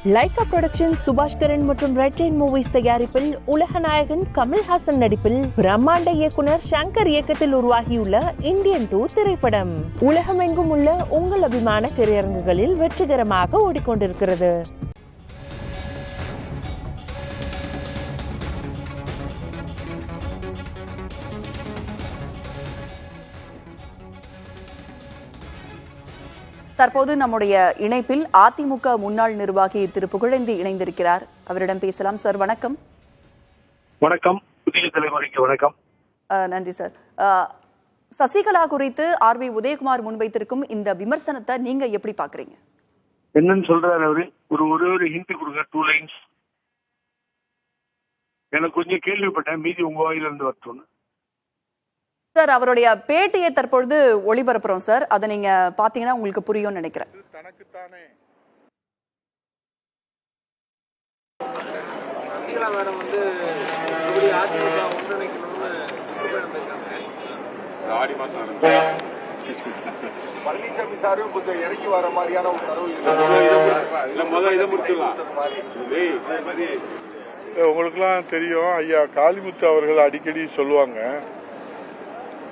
Lyca production Subaskaran மற்றும் red rain movies தயாரிப்பில் உலக நாயகன் கமல்ஹாசன் நடிப்பில் பிரம்மாண்ட இயக்குனர் சங்கர் இயக்கத்தில் உருவாகியுள்ள இந்தியன் 2 திரைப்படம் உலகமெங்கும் உள்ள உங்கள் அபிமான திரையரங்குகளில் வெற்றிகரமாக ஓடிக்கொண்டிருக்கிறது. தற்போது நம்முடைய இணைப்பில் அதிமுக முன்னாள் நிர்வாகி திரு புகழேந்தி இணைந்திருக்கிறார். அவரிடம் பேசலாம். சார் வணக்கம். வணக்கம். புதிய தலைமுறைக்கு வணக்கம். நன்றி சார். சசிகலா குறித்து ஆர்வி உதயகுமார் முன்வைத்திருக்கும் இந்த விமர்சனத்தை நீங்க எப்படி பாக்குறீங்க? என்னன்னு சொல்றாரு அவரு? ஒரு ஹிண்ட் கொடுங்க, 2 லைன்ஸ். எனக்கு கொஞ்சம் கேள்விப்பட்டேன், மீதி உங்க வாயில இருந்து வரட்டும். சார், அவருடைய பேட்டியை தற்பொழுது ஒளிபரப்புறோம் சார். அதை நீங்க பாத்தீங்கன்னா உங்களுக்கு புரியும் நினைக்கிறேன். தனக்குத்தானே பழனிசாமி சாரும் கொஞ்சம் இறங்கி வர மாதிரியான ஒரு உங்களுக்குலாம் தெரியும். ஐயா காளிமுத்து அவர்கள் அடிக்கடி சொல்லுவாங்க,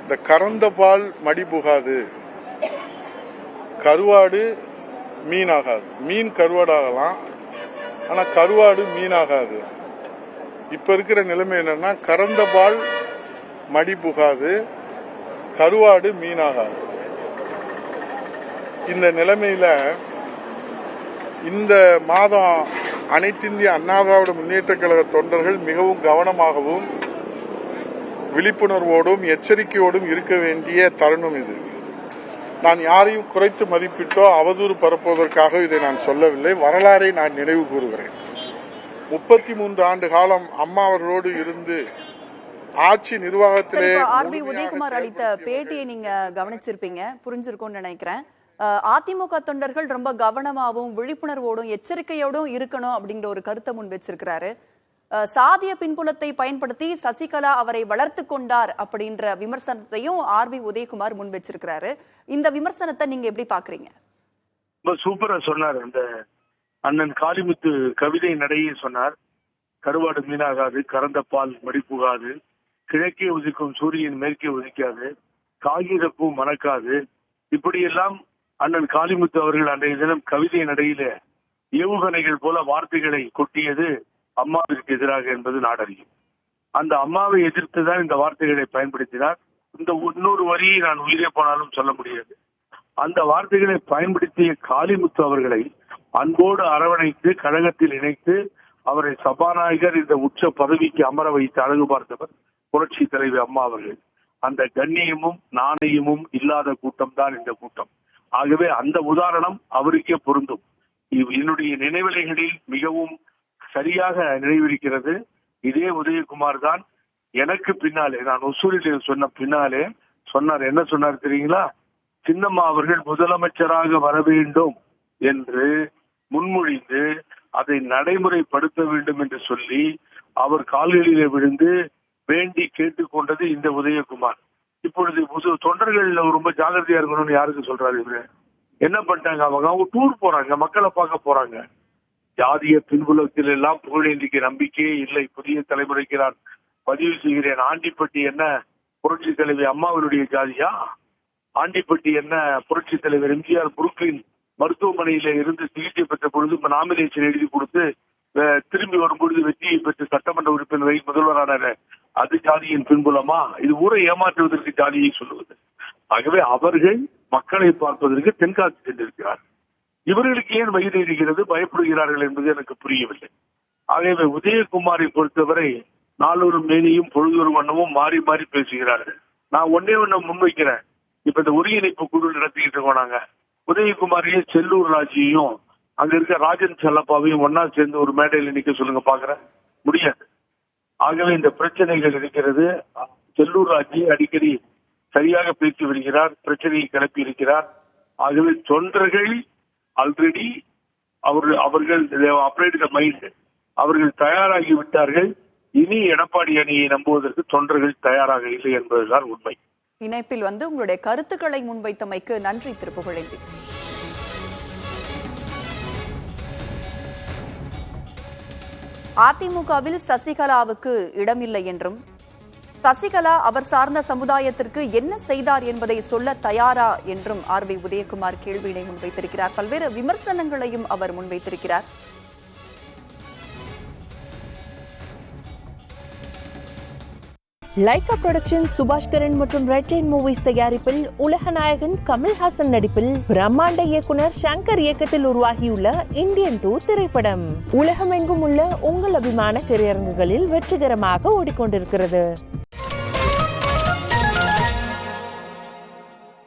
இந்த கறந்த பால் மடி புகாது, கருவாடு மீன் ஆகாது. மீன் கருவாடாகலாம், ஆனா கருவாடு மீன் ஆகாது. இப்ப இருக்கிற நிலைமை என்னன்னா, கறந்த பால் மடி புகாது, கருவாடு மீன் ஆகாது. இந்த நிலைமையில இந்த மாதம் அனைத்திந்திய அண்ணா திராவிட முன்னேற்ற கழக தொண்டர்கள் மிகவும் கவனமாகவும் விழிப்புணர்வோடும் எச்சரிக்கையோடும் இருக்க வேண்டிய தருணம் இது. நான் யாரையும் குறைத்து மதிப்பிட்டோ அவதூறு பரப்புவதற்காக இதை நான் சொல்லவில்லை. வரலாறை நான் நினைவு கூறுகிறேன். 33 ஆண்டு காலம் அம்மா அவர்களோடு இருந்து ஆட்சி நிர்வாகத்திலே ஆர்பி உதயகுமார் அளித்த பேட்டியை நீங்க கவனிச்சிருப்பீங்க, புரிஞ்சிருக்கும்னு நினைக்கிறேன். அதிமுக தொண்டர்கள் ரொம்ப கவனமாகவும் விழிப்புணர்வோடும் எச்சரிக்கையோடும் இருக்கணும் அப்படிங்கிற ஒரு கருத்தை முன் வச்சிருக்கிறாரு. சாதிய பின்புலத்தை பயன்படுத்தி சசிகலா அவரை வளர்த்து கொண்டார் அப்படின்ற விமர்சனத்தையும் ஆர்வி உதயகுமார் முன் வச்சிருக்கிறாரு. இந்த விமர்சனத்தை நீங்க எப்படி பாக்குறீங்க? சூப்பரா சொன்னார். அந்த அண்ணன் காளிமுத்து கவிதை நடையே சொன்னார். கருவாடு மீனாகாது, கறந்த பால் மடிப்புகாது, கிழக்கே உதிக்கும் சூரியன் மேற்கே உதிக்காது, காகிதப்பூ மணக்காது. இப்படியெல்லாம் அண்ணன் காளிமுத்து அவர்கள் அன்றைய தினம் கவிதை நடையில ஏவுகணைகள் போல வார்த்தைகளை கொட்டியது அம்மாவிற்கு எதிராக என்பது நாடறியும். அந்த அம்மாவை எதிர்த்துதான் இந்த வார்த்தைகளை பயன்படுத்தினார். இந்த இன்னொரு வரியை நான் உயிரே போனாலும் சொல்ல முடியாது. அந்த வார்த்தைகளை பயன்படுத்திய காளிமுத்து அவர்களை அன்போடு அரவணைத்து கழகத்தில் இணைத்து அவரை சபாநாயகர் இந்த உச்ச பதவிக்கு அமர வைத்து அழகு பார்த்தவர் புரட்சி தலைவி அம்மா அவர்கள். அந்த கண்ணியமும் நாணயமும் இல்லாத கூட்டம் தான் இந்த கூட்டம். ஆகவே அந்த உதாரணம் அவருக்கே பொருந்தும். என்னுடைய நினைவலைகளில் மிகவும் சரியாக நினைவிருக்கிறது. இதே உதயகுமார் தான் எனக்கு பின்னாலே, நான் ஒசூரில் சொன்ன பின்னாலே சொன்னார். என்ன சொன்னார் தெரியுங்களா? சின்னம்மா அவர்கள் முதலமைச்சராக வர வேண்டும் என்று முன்மொழிந்து அதை நடைமுறைப்படுத்த வேண்டும் என்று சொல்லி அவர் கால்களிலே விழுந்து வேண்டி கேட்டுக்கொண்டது இந்த உதயகுமார். இப்பொழுது தொண்டர்கள் ரொம்ப ஜாகிரதையா இருக்கணும்னு யாருக்கு சொல்றாரு இவரு? என்ன பண்ணிட்டாங்க? அவங்க டூர் போறாங்க, மக்களை பார்க்க போறாங்க. ஜாதிய பின்புலத்தில் எல்லாம் புகழேந்திக்கு நம்பிக்கையே இல்லை. புதிய தலைமுறைக்கு நான் பதிவு செய்கிறேன். ஆண்டிப்பட்டி என்ன புரட்சி தலைவி அம்மாவினுடைய ஜாதியா? ஆண்டிப்பட்டி என்ன புரட்சி தலைவர் எம்ஜிஆர் புருக்லின் மருத்துவமனையில இருந்து சிகிச்சை பெற்ற பொழுது நாமினேஷன் எழுதி கொடுத்து திரும்பி வரும்பொழுது வெற்றியை பெற்று சட்டமன்ற உறுப்பினரை முதல்வரான அது ஜாதியின் பின்புலமா? இது ஊரை ஏமாற்றுவதற்கு ஜாதியை சொல்லுவது. ஆகவே அவர்கள் மக்களை பார்ப்பதற்கு தென்காசி சென்றிருக்கிறார். இவர்களுக்கு ஏன் வயது இருக்கிறது, பயப்படுகிறார்கள் என்பது எனக்கு புரியவில்லை. ஆகவே உதயகுமாரை பொறுத்தவரை நாளொரு மேனியும் பொழுதொரு வண்ணமும் மாறி மாறி பேசுகிறார்கள். நான் ஒன்னே முன்வைக்கிறேன். இப்ப இந்த ஒருங்கிணைப்பு குழு நடத்திக்கிட்டு இருக்கோம். நாங்க உதயகுமாரையும் செல்லூர் ராஜியையும் அங்க இருக்க ராஜன் செல்லப்பாவையும் ஒன்னா சேர்ந்து ஒரு மேடையில் நிக்க சொல்லுங்க, பாக்குறேன். முடியாது. ஆகவே இந்த பிரச்சனைகள் இருக்கிறது. செல்லூர் ராஜி அடிக்கடி சரியாக பேசி வருகிறார், பிரச்சனையை கிளப்பி இருக்கிறார். ஆகவே தொண்டர்கள் ஆல்ரெடி அவர்கள் தயாராகி விட்டார்கள். இனி எடப்பாடி அணியை நம்புவதற்கு தொண்டர்கள் தயாராக இல்லை என்பதுதான் உண்மை. இணைப்பில் உங்களுடைய கருத்துக்களை முன்வைத்தமைக்கு நன்றி திரு புகழேந்தி. அதிமுகவில் சசிகலாவுக்கு இடமில்லை என்றும், சசிகலா அவர் சார்ந்த சமுதாயத்திற்கு என்ன செய்தார் என்பதை சொல்ல தயாரா என்றும் ஆர்.பி. உதயகுமார் கேள்வியினை முன்வைத்திருக்கிறார். பல்வேறு விமர்சனங்களையும் அவர் முன்வைத்திருக்கிறார். லைகா புரொடக்ஷன் சுபாஷ்கரன் மற்றும் ரெட் ரெயின் மூவிஸ் தயாரிப்பில் உலகநாயகன் கமல்ஹாசன் நடிப்பில் பிரம்மாண்ட இயக்குனர் சங்கர் இயக்கத்தில் உருவாகியுள்ள இந்தியன் 2 திரைப்படம் உலகமெங்கும் உள்ள உங்கள் அபிமான திரையரங்குகளில் வெற்றிகரமாக ஓடிக்கொண்டிருக்கிறது.